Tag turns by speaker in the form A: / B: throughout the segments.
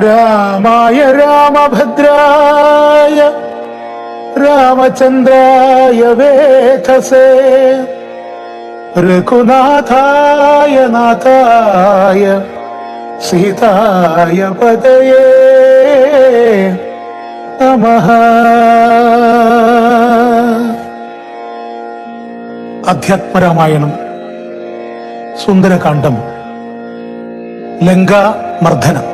A: രാമായ രാമഭദ്രായ രാമചന്ദ്രായ വേധസേ രഘുനാഥായ നാഥായ സീതായ പതയേ നമഃ. അധ്യാത്മരാമായണം സുന്ദരകാന്ഡം ലങ്കാമർദ്ദനം.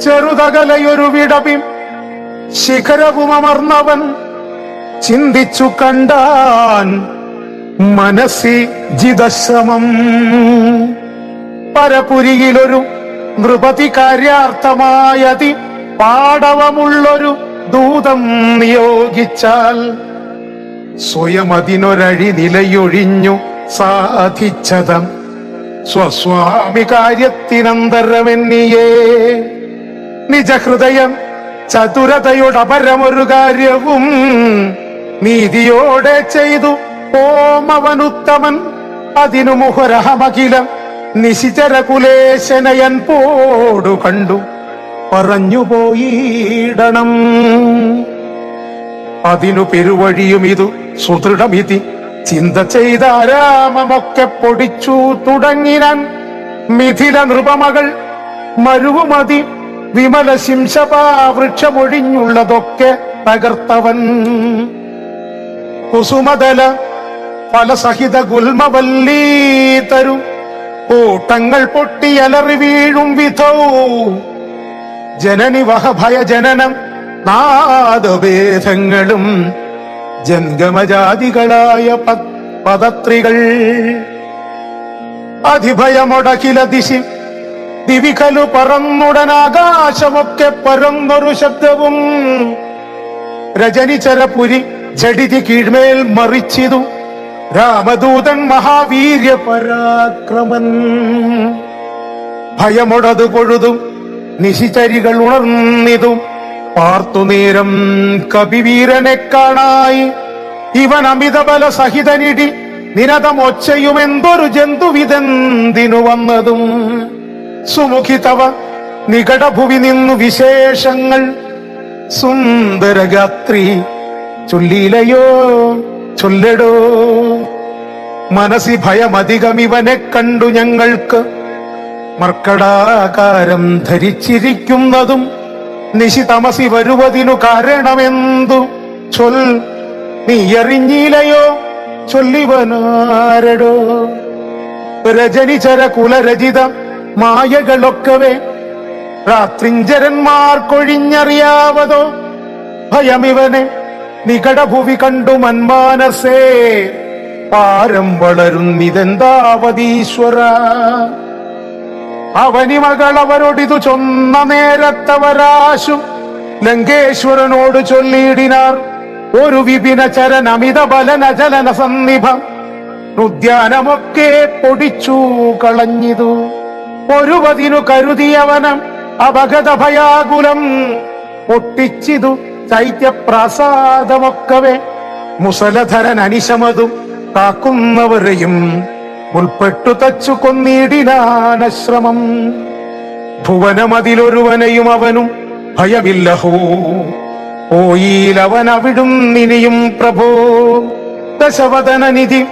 A: ചെറുതകലയൊരു വിടവിം ശിഖരവുമർന്നവൻ ചിന്തിച്ചു കണ്ടാൻ മനസ്സി ജിതശ്രമം. പരപുരിയിലൊരു നൃപതി കാര്യാർത്ഥമായതി പാടവമുള്ളൊരു ദൂതം നിയോഗിച്ചാൽ സ്വയം അതിനൊരഴി നിലയൊഴിഞ്ഞു സാധിച്ചതം സ്വസ്വാമി കാര്യത്തിനന്തരമെന്നിയേ. നിജഹൃദയം ചതുരതയോടപരമൊരു കാര്യവും നീതിയോടെ ചെയ്തു ഓമവനുത്തമൻ. അതിനു മുഹുരഹമഖിലം നിശിചരകുലേശനയൻ പോടു കണ്ടു പറഞ്ഞുപോയിടണം. അതിനു പെരുവഴിയും ഇതു സുദൃഢമിതി ചിന്ത ചെയ്ത രാമമൊക്കെ പൊടിച്ചു തുടങ്ങിനാൻ. മിഥില നൃപമകൾ മരുവുമതി വിമല ശിംശപാവൃക്ഷമൊഴിഞ്ഞുള്ളതൊക്കെ തകർത്തവൻ. കുസുമതല ഫലസഹിത ഗുൽമവല്ലീതരു കൂട്ടങ്ങൾ പൊട്ടിയലറി വീഴും വിധൗ. ജനനി വഹഭയ ജനനം നാദഭേദങ്ങളും ജംഗമജാതികളായ പദത്രികൾ. അതിഭയമൊടകില ദിശി ദിവിഖലു പറന്നുടനാകാശമൊക്കെ പരന്നൊരു ശബ്ദവും. രജനിചരപുരി ജഡിതി കീഴ്മേൽ മറിച്ചിതു രാമദൂതൻ മഹാവീര്യ പരാക്രമൻ. ഭയമൊടതു പൊഴുതും നിശിചരികൾ ഉണർന്നിതു പാർത്തുനേരം കപിവീരനെ കാണായി. ഇവൻ അമിതബല സഹിതനിടി നിരതമൊച്ചയുമെന്തൊരു ജന്തുവിതെന്തിനു വന്നതും. സുമുഖിതവ നികടഭുവി നിന്നു വിശേഷങ്ങൾ സുന്ദരഗാത്രി ചൊല്ലിയിലയോ ചൊല്ലടോ. മനസ്സി ഭയമധികമിവനെ കണ്ടു ഞങ്ങൾക്ക് മർക്കടാകാരം ധരിച്ചിരിക്കുന്നതും നിശി തമസി വരുവതിനു കാരണമെന്തു ചൊൽ നീയറിഞ്ഞിലയോ ചൊല്ലിവനാരടോ. രജനിചര കുലരചിത മായകളൊക്കവേ രാത്രിഞ്ചരന്മാർക്കൊഴിഞ്ഞറിയാവതോ. ഭയമിവനെ നികടഭുവി കണ്ടു മന്മാനസേ പാരം വളരുന്നിതെന്താവതീശ്വര. അവനി മകളവരോടിതു ചൊന്ന നേരത്തവരാശു ലങ്കേശ്വരനോട് ചൊല്ലിയിടിനാർ. ഒരു വിപിന ചരൻ അമിത ബലനചലന സന്നിഭം ഉദ്യാനമൊക്കെ പൊടിച്ചു കളഞ്ഞിതു. ഒരുവതിനു കരുതിയവനം അപഗത ഭയാകുലം പൊട്ടിച്ചിതു ചൈത്യപ്രാസാദമൊക്കവേ. മുസലധരൻ അനിശമതും കാക്കുന്നവരെയും ഉൾപ്പെട്ടു തച്ചു കൊന്നിടിനാനശ്രമം. ഭുവനമതിലൊരുവനെയും അവനും ഭയമില്ലഹോ പോയിലവനവിടും നിനിയും പ്രഭോ. ദശവദനനിധി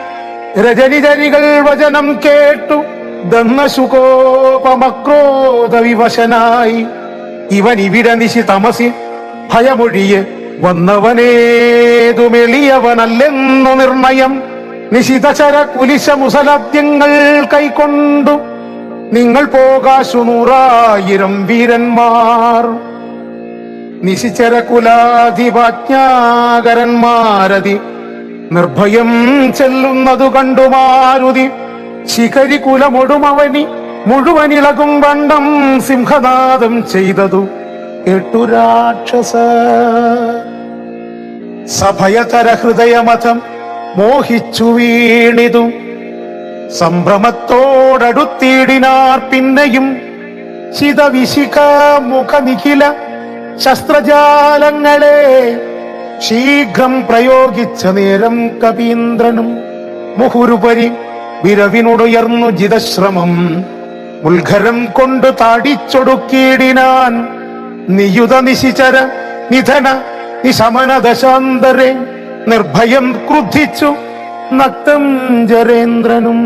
A: രജനിചരികൾ വചനം കേട്ടു ദന്നശുകോപമക്രോധ വിവശനായി. ഇവൻ ഇവിടെ നിശി തമസി ഭയമൊഴിയെ വന്നവനേതുമെളിയവനല്ലെന്നു നിർണയം. നിശിതചര കുലിശ മുസലദ്യങ്ങൾ കൈക്കൊണ്ടു നിങ്ങൾ പോകാശു 100,000 വീരന്മാർ. നിശിചര കുലാധിപജ്ഞാകരന്മാരതി നിർഭയം ചെല്ലുന്നതു കണ്ടു മാരുതി. ശിഖരി കുലമൊടുമവനി മുഴുവനിളകും വണ്ണം സിംഹനാദം ചെയ്തതു കേട്ടു രാക്ഷസ. സഭയതര ഹൃദയമഥം മോഹിച്ചു വീണിതു. സംഭ്രമത്തോടടുത്തിടിനാർ പിന്നെയും ശിതവിശിഖ മുഖനിഖില ശസ്ത്രജാലങ്ങളെ ശീഘ്രം പ്രയോഗിച്ച നേരം കപീന്ദ്രനും മുഹുരുപരി വിരവിനുടുയർന്നു ജിതശ്രമം ഉൽഘരം കൊണ്ടു താടിച്ചൊടുക്കിയിടിനാൻ. നിയുത നിശിചര നിധന നിശമന ദശാന്തരെ നിർഭയം ക്രുദ്ധിച്ചു നക്തം ജരേന്ദ്രനും.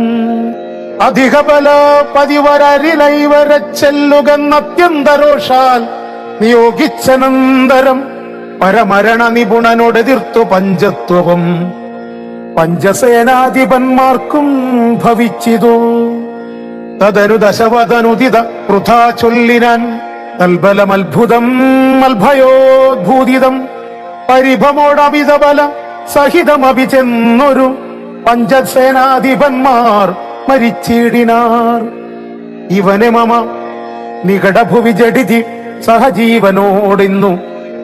A: അധിക ബല പതിവരരിലൈവര ചെല്ലുകന്നത്യന്തരോഷാൽ നിയോഗിച്ചനന്തരം പരമരണ നിപുണനോടെതിർത്തു പഞ്ചത്വവും പഞ്ചസേനാധിപന്മാർക്കും ഭവിച്ചിതു. തദനു ദശവതനുദിത വൃഥാ ചൊല്ലിനാൻ തൽബലമത്ഭുതം അൽഭയോദ്ഭൂതിതം പരിഭമോടമിത ബല സഹിതമഭിചെന്നൊരു പഞ്ചസേനാധിപന്മാർ മരിച്ചിടിനാർ. ഇവനെ മമ നികടഭുവി ജഡിതി സഹജീവനോടിന്നു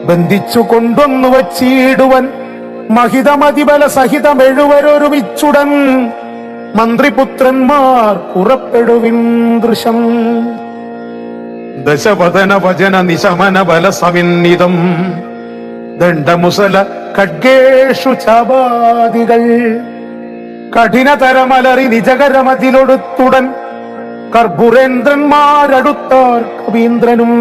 A: ബന്ധിച്ചു കൊണ്ടൊന്നു വച്ചിടുവൻ. മഹിതമതിബല സഹിതമെഴുവരൊരുമിച്ചുടൻ മന്ത്രിപുത്രന്മാർ പുറപ്പെടുവിൻ ദൃശം. ദശവദന വചന നിശമന ബല സവിന്നിതം ദണ്ഡമുസല ഖഡ്ഗേഷു ചാപാദികൾ കഠിനതരമലറി നിജകരമതിലൊടുത്തുടൻ കർപ്പുരേന്ദ്രന്മാരടുത്താർ കവീന്ദ്രനും.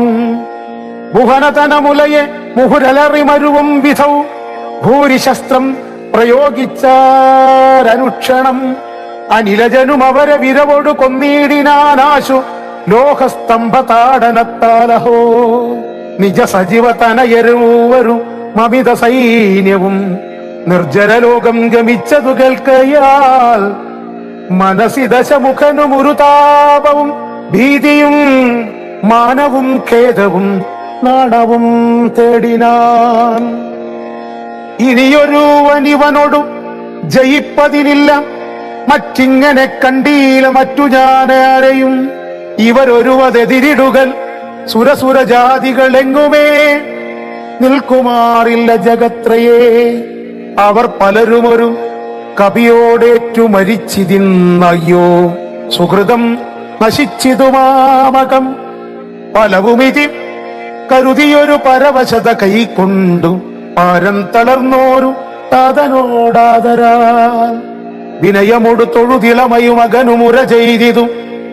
A: ഭുവനതനമുലയെ മുഹുരലറിമരുവും വിധൗ ഭൂരിശസ്ത്രം പ്രയോഗിച്ചാരനുക്ഷണം. അനിലജനും അവരെ വിരവോടു കൊന്നീടിനാനാശു ലോഹസ്തംഭ താടനത്താലഹോ. നിജ സജീവ തനയരുവരും മമിത സൈന്യവും നിർജ്ജരലോകം ഗമിച്ചതു കേൾക്കയാൽ മനസി ദശമുഖനും ഒരു താപവും ഭീതിയും മാനവും ഖേദവും നാണവും തേടിനാൻ. ഇനിയൊരുവനിവനോടു ജയിപ്പതിനില്ല, മറ്റിങ്ങനെ കണ്ടീല മറ്റു ഞാനാരെയും. ഇവരൊരുവതെതിരിടുകൾ സുരസുരജാതികളെങ്ങുമേ നിൽക്കുമാറില്ല ജഗത്രയേ. അവർ പലരുമൊരു കവിയോടേറ്റു മരിച്ചിതിന്നയ്യോ സുഹൃതം നശിച്ചിതുമാമകം. പലവുമിതി കരുതിയൊരു പരവശത കൈക്കൊണ്ടു പാരം തളർന്നോരു താതനോടാദരാൽ വിനയമൊടു തൊഴുതിളമയും അകനുമുര ചെയ്തിതു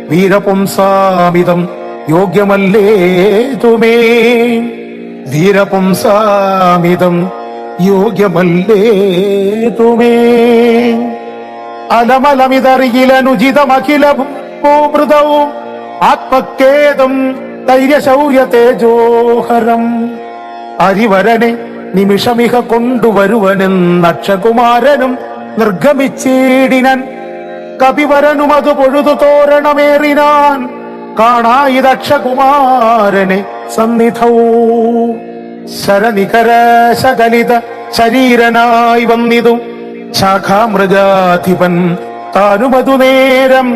A: വീരപുംസാമിതം യോഗ്യമല്ലേതുമേ. വീരപുംസാമിതം യോഗ്യമല്ലേതുമേ. അലമലമിതറിയിലനുചിതമഖില ഭൂമൃതവും ആത്മഖേദം ധൈര്യശൗര്യ തേജോഹരം. അരിവരനെ നിമിഷമിക കൊണ്ടുവരുവനെന്നക്ഷകുമാരനും നിർഗമിച്ചിടിനൻ. കപിവരനും അത് പൊഴുതു തോരണമേറിനാൻ കാണായി ദക്ഷകുമാരനെ സന്നിധൗ. ശരനികരശകലിത ശരീരനായി വന്നിതു ശാഖാമൃഗാധിപൻ താനുമതു നേരം.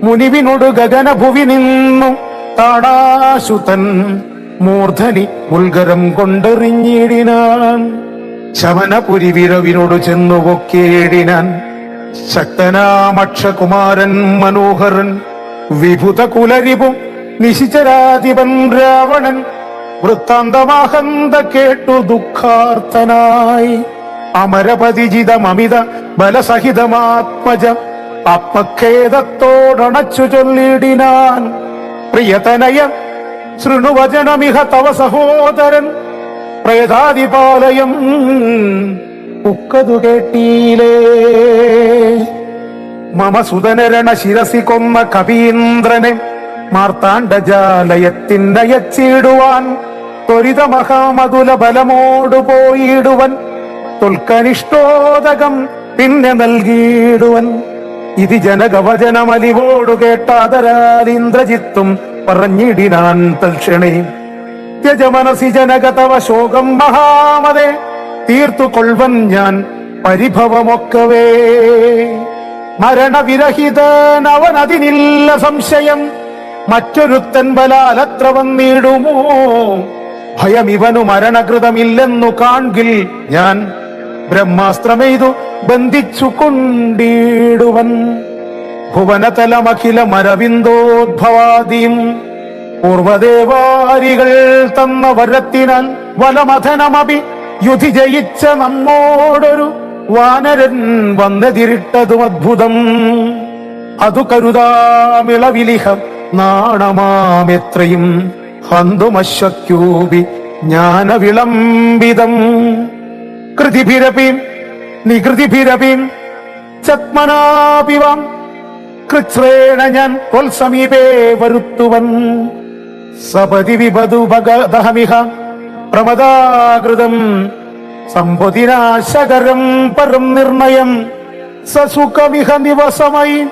A: മുനിവിനോട് ഗഗനഭുവി നിന്നു താടാശുതൻ മൂർധനി ഉൽഗരം കൊണ്ടെറിഞ്ഞിടിനാൻ. ശമനപുരി വിരവിനോട് ചെന്നു പൊക്കിയിടിനാൻ. ശക്തനാമക്ഷകുമാരൻ മനോഹരൻ വിഭുത കുലരിപും നിശിചരാധിപൻ രാവണൻ വൃത്താന്തമാഹന്ത കേട്ടു ദുഃഖാർത്തനായി. അമരപതിജിതമമിത ബലസഹിതമാത്മജ ആത്മഖേദത്തോടണച്ചു ചൊല്ലിടിനാൻ. പ്രിയതനയ ശൃണുവചനമിഹ തവ സഹോദരൻ പ്രേതാദിപാലയം ഉക്കതു കേട്ടീലേ. മമ സുതനരണ ശിരസി കൊന്ന കവീന്ദ്രനെ മാർത്താണ്ഡജാലയത്തിനയച്ചിടുവാൻ ത്വരിതമഹാമതുല ബലമോടു പോയിടുവൻ. തുൽക്കനിഷ്ടോദകം പിന്നെ നൽകിയിടുവൻ. ഇത് ജനകവചനമലിവോടു കേട്ടാദരാൽ ഇന്ദ്രജിത്തും പറഞ്ഞിടിനാൻ തൽക്ഷണേ. ത്യജമനസി ജനകതവ ശോകം മഹാമതേ തീർത്തു കൊൾവൻ ഞാൻ പരിഭവമൊക്കവേ. മരണവിരഹിതനവനതിനില്ല സംശയം, മറ്റൊരുത്തൻ ബലാലത്ര വന്നിടുമോ. ഭയമിവനു മരണകൃതമില്ലെന്നു കാൺകിൽ ഞാൻ ബ്രഹ്മാസ്ത്രമെയ്തു ബന്ധിച്ചു കൊണ്ടിടുവൻ. ഭുവനതലമഖില മരവിന്ദോദ്ഭവാദിയും പൂർവദേവാരികൾ തന്ന വരത്തിനാൽ വലമഥനമപി യുധി ജയിച്ച നമ്മോടൊരു വാനരൻ വന്നെതിരിട്ടതും അദ്ഭുതം. അതു കരുതാമിളവിലിഹ നാണമാമെത്രയും ഹന്തുമശ്വക്യൂപി ജ്ഞാനവിളംബിതം കൃതിഭിരപിം നികൃതിഭിരപിം ചത്മനാപിവം കൃച്ഛ്രേണ ഞാൻ കൊൽസമീപേ വരുത്തുവൻ സപതി വിപതു ഭഗദഹമിഹ പ്രമദാകൃതം സംബുധിനാശകരം പരം നിർണയം സസുഖമിഹ നിവസമായി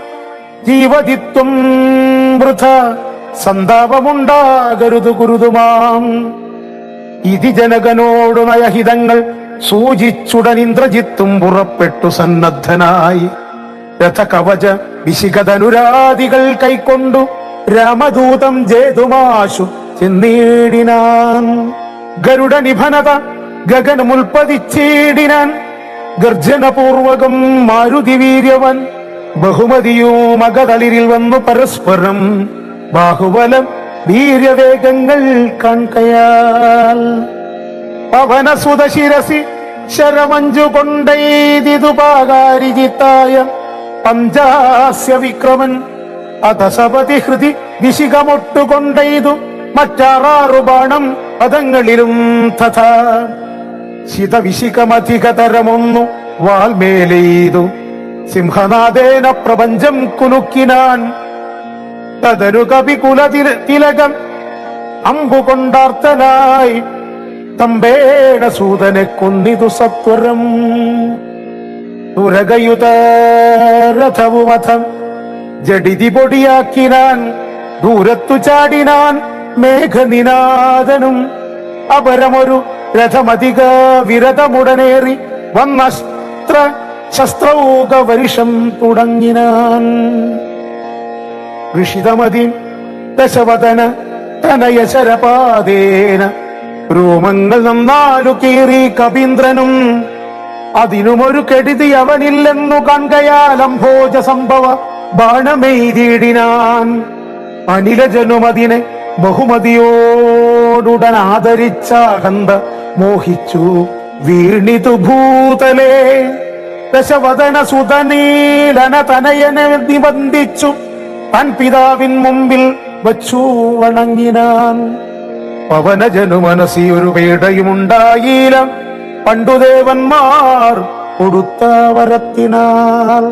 A: ജീവതിത്വം വൃഥ സന്താപമുണ്ടാകരുതു കുരുതുമാം ഇതി ജനകനോടു നയഹിതങ്ങൾ സൂചിച്ചുടൻ ഇന്ദ്രജിത്തും പുറപ്പെട്ടു സന്നദ്ധനായി രഥകവച വിശിഖധനുരാദികൾ കൈക്കൊണ്ടു രാമദൂതം ജേതുമാശു ചെന്നീടിനാൻ ഗരുഡ നിഭനത ഗഗനമുൽപ്പതിച്ചീടിനാൻ ഗർജനപൂർവകം മാരുതി വീര്യവൻ ബഹുമതിയും അകതളിരിൽ വന്നു പരസ്പരം ബാഹുബലം വീര്യവേഗങ്ങൾ കാൺകയാൽ പവനസുത ശിരസി ശരമഞ്ചു കൊണ്ടൈതിതുപാകാരിജിത്തായ പഞ്ചാസ്യ വിക്രമൻ അതസപതി ഹൃതി വിശിഖമൊട്ടുകൊണ്ടൈതു മറ്റാറാറു ബാണം പദങ്ങളിലും തഥാ ശിതവിശിഖമധികതരമൊന്നു വാൽമേലെയ്തു സിംഹനാദേന പ്രപഞ്ചം കുലുക്കിനാൻ തദരു കപികുല തിലകം അമ്പുകൊണ്ടാർത്തനായി തമ്പേട സൂതനെ കൊന്നിതു സത്വരം തുരകയുത രഥവുമഥം ജഡിതി പൊടിയാക്കിനാൻ ദൂരത്തു ചാടിനാൻ മേഘനിനാദനും അപരമൊരു രഥമധിക വിരതമുടനേറി വന്നസ്ത്ര ശസ്ത്രൗക വരിഷം തുടങ്ങിനാൻ ഋഷിതമതി ദശവദന തനയശരപാദേന രോമങ്ങൾ നന്നാലു കീറി കപീന്ദ്രനും അതിനുമൊരു കെടുതി അവനില്ലെന്നു കാൺകയാൽ അംഭോജ സംഭവ ബാണമെയ്തിടിനാൻ അനിലജനുമതിനെ ബഹുമതിയോടുടൻ ആദരിച്ചാകന്ത മോഹിച്ചു വീണിതു ഭൂതലേ ദശവദന സുതനീലന തനയനെ നിബന്ധിച്ചു തൻ പിതാവിൻ മുമ്പിൽ വച്ചു വണങ്ങിനാൻ പവനജനു മനസ്സി ഒരു പേടയുമുണ്ടായില്ല പണ്ടുദേവന്മാർ കൊടുത്ത വരത്തിനാൽ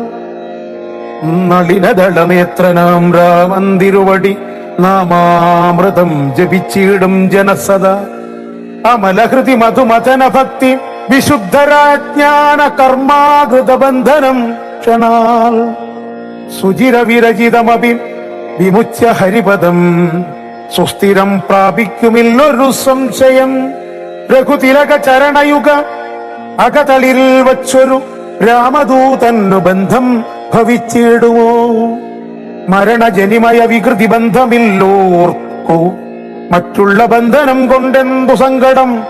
A: നളിനദളനേത്രനാം രാമൻ തിരുവടി നാമാമൃതം ജപിച്ചിടും ജനസദ അമലഹൃതി മധുമഥന ഭക്തി വിശുദ്ധരാജ്ഞാന കർമാകൃതബന്ധനം ക്ഷണാൽ സുചിര വിരചിതമപി വിമുച്യ ഹരിപദം സുസ്ഥിരം പ്രാപിക്കുമില്ലൊരു സംശയം രഘുതിലക ചരണയുഗ അകതളിൽ വച്ചൊരു രാമദൂതന്നു ബന്ധം ഭവിച്ചിടുമോ മരണജനിമയ വികൃതി ബന്ധമില്ലോർക്കു മറ്റുള്ള ബന്ധനം കൊണ്ടെന്തു സങ്കടം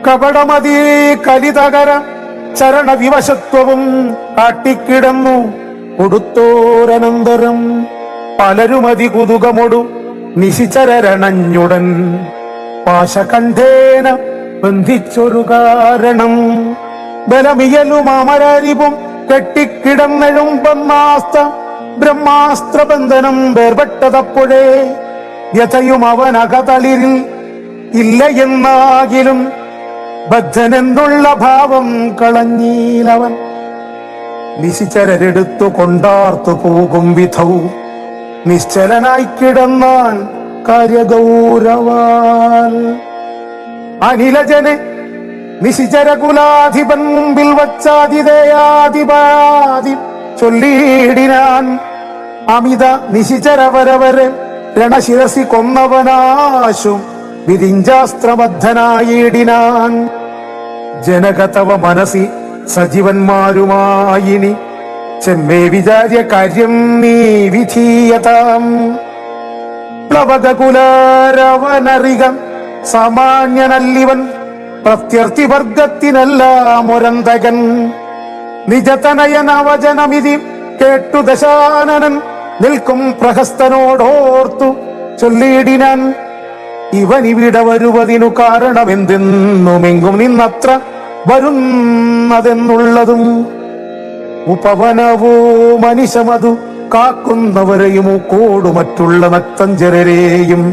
A: കപടമതീ കലിതകര ചരണ വിവശത്വവും കാട്ടിക്കിടന്നു കൊടുത്തോരനന്തരം പലരുമതി കുതുകമൊടു നിശിചരണഞ്ഞുടൻ പാശകണ്ഠേന ബന്ധിച്ചൊരു കാരണം ബലമിയലുമാമരാരിവും കെട്ടിക്കിടന്നെഴുമ്പന്നാസ്ത ബ്രഹ്മാസ്ത്രബന്ധനം വേർപെട്ടതപ്പോഴേ വ്യഥയും അവനകതളിരിൽ ഇല്ല എന്നാകിലും ബദ്ധനെന്നുള്ള ഭാവം കളഞ്ഞീലവൻ നിശിചരരെടുത്തു കൊണ്ടാർത്തു പോകും വിധവും നിശ്ചലനായി കിടന്നാൽ കാര്യഗൗരവാൽ അനിലജനെ നിശിചരകുലാധിപൻ മുമ്പിൽ വച്ചാതിഥേയാധിപാതി ചൊല്ലിയിടിനാൻ അമിത നിശിചരവരവരെ രണശിരസി കൊന്നവനാശു വിരിഞ്ചാസ്ത്രബദ്ധനായിടിനാൻ ജനകതവ മനസി സജീവന്മാരുമായിനി ചെമ്മേ വിചാര്യ കാര്യം നീ വിധീയതാം പ്ലവകുലരവനറികം സാമാന്യനല്ലിവൻ പ്രത്യർത്ഥി വർഗത്തിനെല്ലാം ഒരന്തകൻ നിജതനയനവചനമിതി കേട്ടു ദശാനനൻ നിൽക്കും പ്രഹസ്തനോടോർത്തു ചൊല്ലിയിടിനാൻ ഇവനിവിടെ വരുവതിനു കാരണമെന്തെന്നുമെങ്കും നിന്നത്ര വരുന്നതെന്നുള്ളതും ഉപവനവോ മനിശമതു കാക്കുന്നവരെയും കൂടു മറ്റുള്ള നക്തഞ്ചരരെയും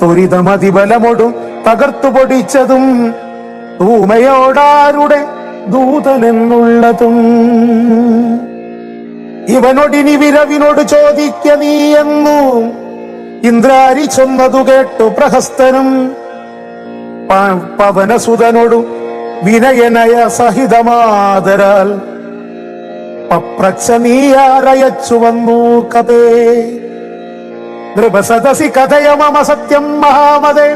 A: ത്വരിതമതിബലമൊടും തകർത്തു പൊടിച്ചതും ൂമയോടാരുടെ ദൂതനെന്നുള്ളതും ഇവനൊടിനി വിരവിനോട് ചോദിക്ക നീ എന്നു ഇന്ദ്രാരി ചൊന്നതു കേട്ടു പ്രഹസ്തനും പവനസുതനോടു വിനയനയ സഹിതമാതരാൽ പപ്രച്ഛ നീയാരയച്ചു വന്നു കഥേ നൃപസദസി കഥയമമ സത്യം മഹാമതേ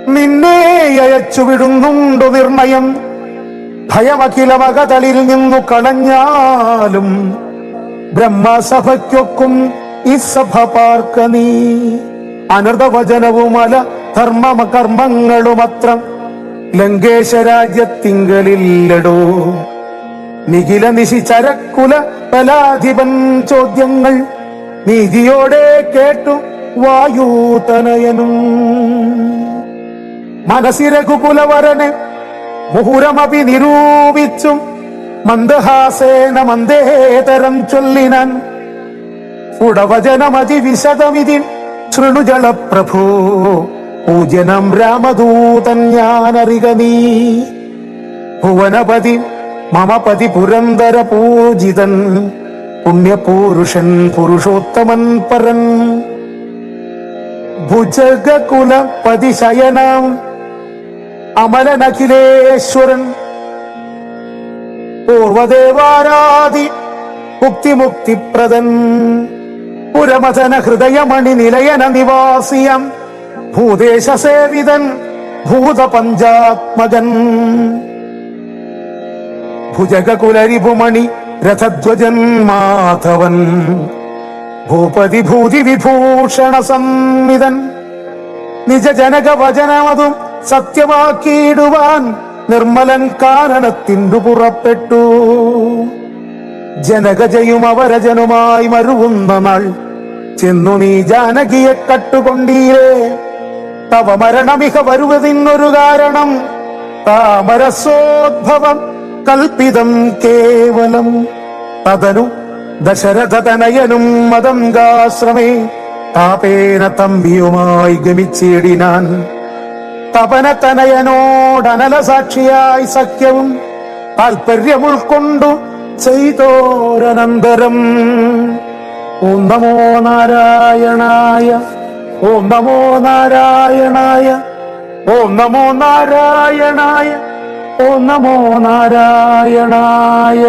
A: നിന്നെ അയച്ചു വിടുന്നുണ്ടു നിർണയം ഭയമഖിലമകതളിൽ നിന്നു കളഞ്ഞാലും ബ്രഹ്മസഭയ്ക്കൊക്കും ഈ സഭ പാർക്ക നീ അനർഥവചനവുമല ധർമ്മകർമ്മങ്ങളുമത്ര ലങ്കേശ രാജ്യത്തിങ്കലില്ലടോ നിഖില നിശിചരക്കുല ബലാധിപൻ ചോദ്യങ്ങൾ നീതിയോടെ കേട്ടു വായൂതനയനും മനസ്സി രഘുകുലവരനെ മുഹുരമപി നിരൂപിച്ചും മന്ദഹാസേന മന്ദേതരം ചൊല്ലിനാൻ ഉടവചനമതി വിശദമിതി ശൃണുജള പ്രഭോ പൂജനം രാമദൂതൻ ഞാനറിക നീ ഭുവനപതി മമപതി പുരന്തര പൂജിതൻ പുണ്യപൂരുഷൻ പുരുഷോത്തമൻ പരൻ ഭുജഗകുലപതി ശയനം അമലനഖിലേശ്വരൻ പൂർവദേവാരാധി മുക്തിമുക്തിപ്രദൻ പുരമഥന ഹൃദയമണി നിലയന നിവാസിയം ഭൂദേശ സേവിതൻ ഭൂതപഞ്ചാത്മകൻ ഭുജഗകുലരിഭുമണി രഥധ്വജൻ മാധവൻ ഭൂപതി ഭൂതി വിഭൂഷണ സംവിധൻ നിജ ജനക വചനമതും സത്യമാക്കിയിടുവാൻ നിർമ്മലൻ കാനനത്തിനു പുറപ്പെട്ടു ജനകജയും അവരജനുമായി മരുവുന്ന നാൾ ചെന്നു നീ ജാനകിയെ കട്ടുകൊണ്ടീരേ തവ മരണമിക വരുവതിന്നൊരു കാരണം താമരസോദ്ഭവം കൽപ്പിതം കേവലം തദനു ദശരഥതനയനും മദംഗാശ്രമേ താപേന തമ്പിയുമായി ഗമിച്ചിടിനാൻ തപനതനയനോടനല സാക്ഷിയായി സഖ്യവും താൽപര്യമുൾക്കൊണ്ടു ചെയ്തോരനന്തരം ഓം നമോ നാരായണായ ഓം നമോ നാരായണായ ഓം നമോ നാരായണായ ഓം നമോ നാരായണായ